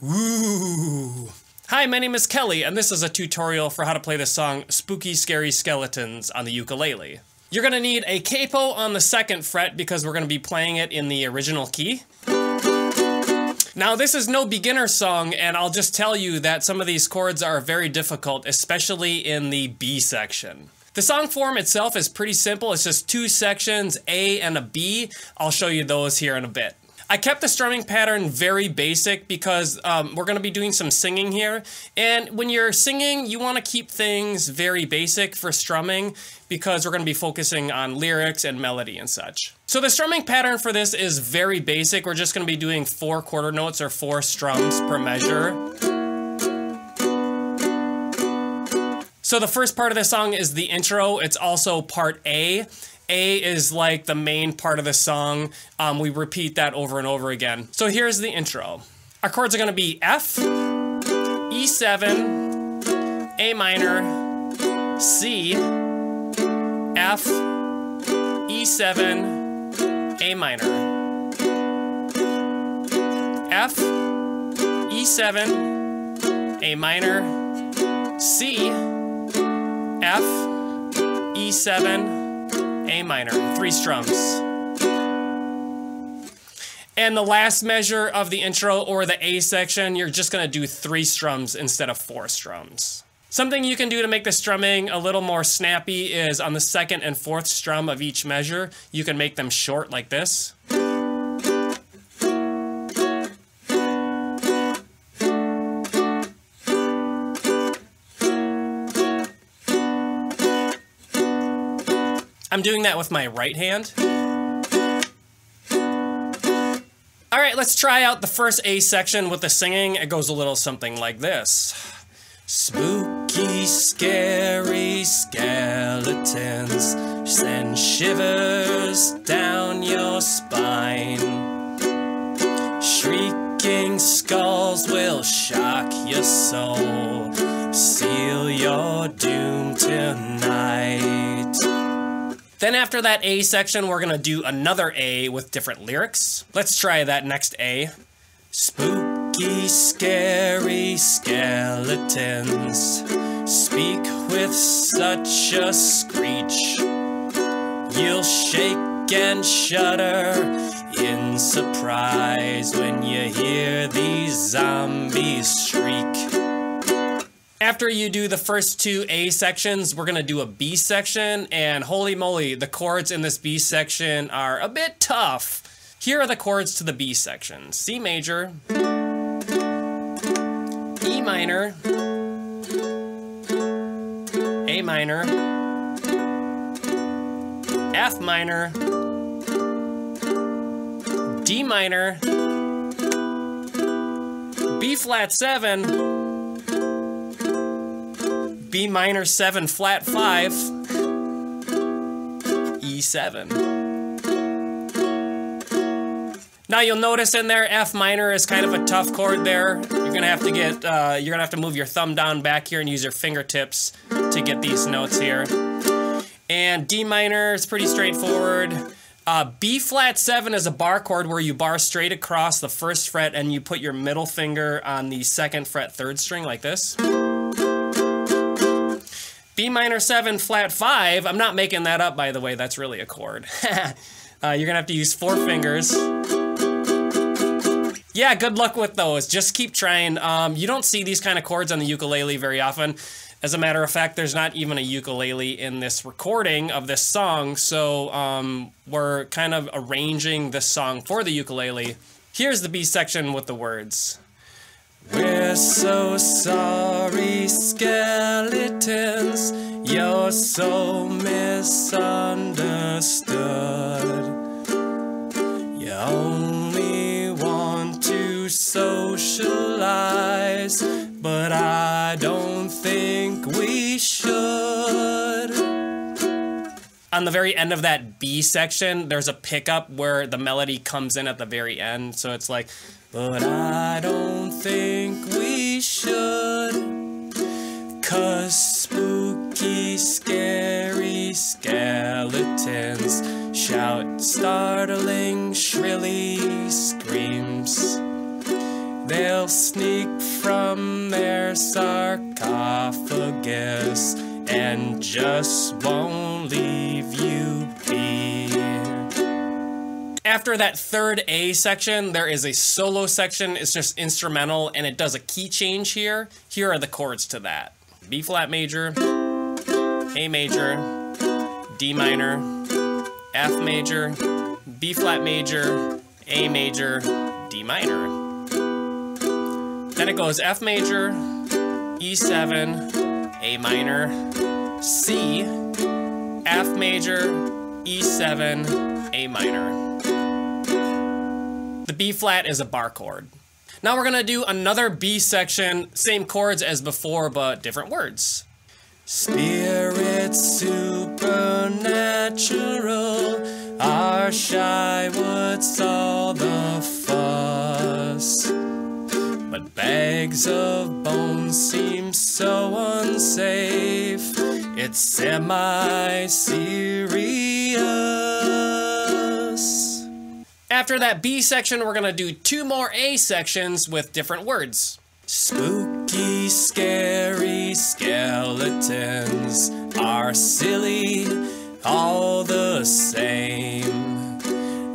Ooh. Hi, my name is Kelly, and this is a tutorial for how to play the song Spooky Scary Skeletons on the ukulele. You're gonna need a capo on the 2nd fret because we're gonna be playing it in the original key. Now, this is no beginner song, and I'll just tell you that some of these chords are very difficult, especially in the B section. The song form itself is pretty simple. It's just 2 sections, A and a B. I'll show you those here in a bit. I kept the strumming pattern very basic because we're going to be doing some singing here. And when you're singing, you want to keep things very basic for strumming because we're going to be focusing on lyrics and melody and such. So the strumming pattern for this is very basic. We're just going to be doing 4 quarter notes or 4 strums per measure. So the first part of the song is the intro. It's also part A. A is like the main part of the song. We repeat that over and over again. So here's the intro. Our chords are going to be F, E7, A minor, C, F, E7, A minor, F, E7, A minor, C, F, E7, A minor, 3 strums. And the last measure of the intro or the A section, you're just gonna do 3 strums instead of 4 strums. Something you can do to make the strumming a little more snappy is on the 2nd and 4th strum of each measure, you can make them short like this. I'm doing that with my right hand. All right, let's try out the first A section with the singing. It goes a little something like this. Spooky, scary skeletons send shivers down your spine. Shrieking skulls will shock your soul, seal your doom tonight. Then after that A section, we're gonna do another A with different lyrics. Let's try that next A. Spooky, scary skeletons speak with such a screech. You'll shake and shudder in surprise when you hear these zombies shriek. After you do the first 2 A sections, we're gonna do a B section, and holy moly, the chords in this B section are a bit tough. Here are the chords to the B section. C major, E minor, A minor, F minor, D minor, B flat 7, B minor 7 flat 5, E7. Now you'll notice in there F minor is kind of a tough chord there. You're gonna have to move your thumb down back here and use your fingertips to get these notes here. And D minor is pretty straightforward. B flat 7 is a bar chord where you bar straight across the 1st fret and you put your middle finger on the 2nd fret 3rd string like this. B minor 7 flat 5, I'm not making that up by the way, that's really a chord. You're gonna have to use 4 fingers. Yeah, good luck with those, just keep trying. You don't see these kind of chords on the ukulele very often. As a matter of fact, there's not even a ukulele in this recording of this song, so we're kind of arranging this song for the ukulele. Here's the B section with the words. We're so sorry, skeletons, you're so misunderstood. You only want to socialize, but I don't think we should. On the very end of that B section, there's a pickup where the melody comes in at the very end, so it's like, but I don't think we should, 'cause spooky, scary skeletons shout startling, shrilly screams. They'll sneak from their sarcophagus and just won't leave you be. After that third A section, there is a solo section. It's just instrumental, and it does a key change here. Here are the chords to that. B flat major, A major, D minor, F major, B flat major, A major, D minor. Then it goes F major, E7, A minor, C, F major, E7, A minor. The B flat is a bar chord. Now we're gonna do another B section, same chords as before, but different words. Spirits supernatural are shy, what's all the fuss? But bags of bones seem so unsafe, it's semi-serious. After that B section, we're gonna do two more A sections with different words. Spooky, scary skeletons are silly all the same.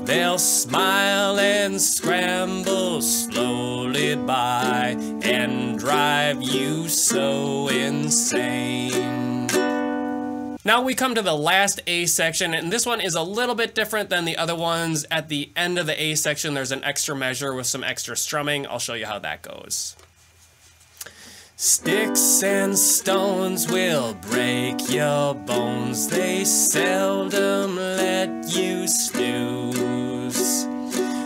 They'll smile and scramble slowly by and drive you so insane. Now we come to the last A section, and this one is a little bit different than the other ones. At the end of the A section, there's an extra measure with some extra strumming. I'll show you how that goes. Sticks and stones will break your bones, they seldom let you snooze.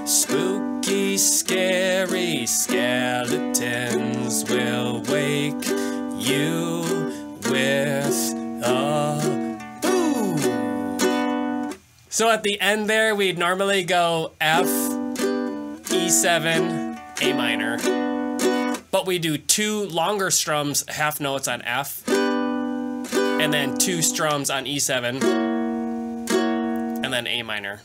Spooky, scary skeletons will wake you with a boo. So at the end there, we'd normally go F, E7, A minor. But we do two longer strums, half notes on F, and then two strums on E7, and then A minor.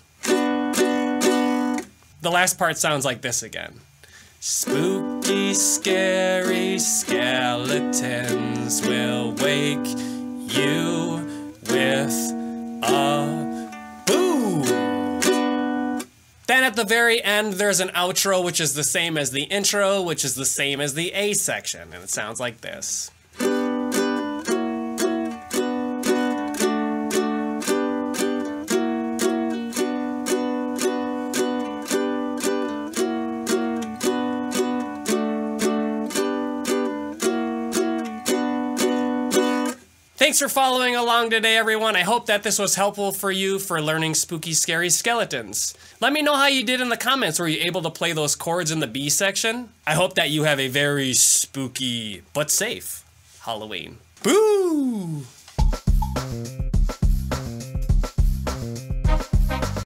The last part sounds like this again. Spooky, scary skeletons will wake you with a boo. Then at the very end, there's an outro, which is the same as the intro, which is the same as the A section, and it sounds like this. Thanks for following along today, everyone. I hope that this was helpful for you for learning spooky, scary skeletons. Let me know how you did in the comments. Were you able to play those chords in the B section? I hope that you have a very spooky but safe Halloween. Boo!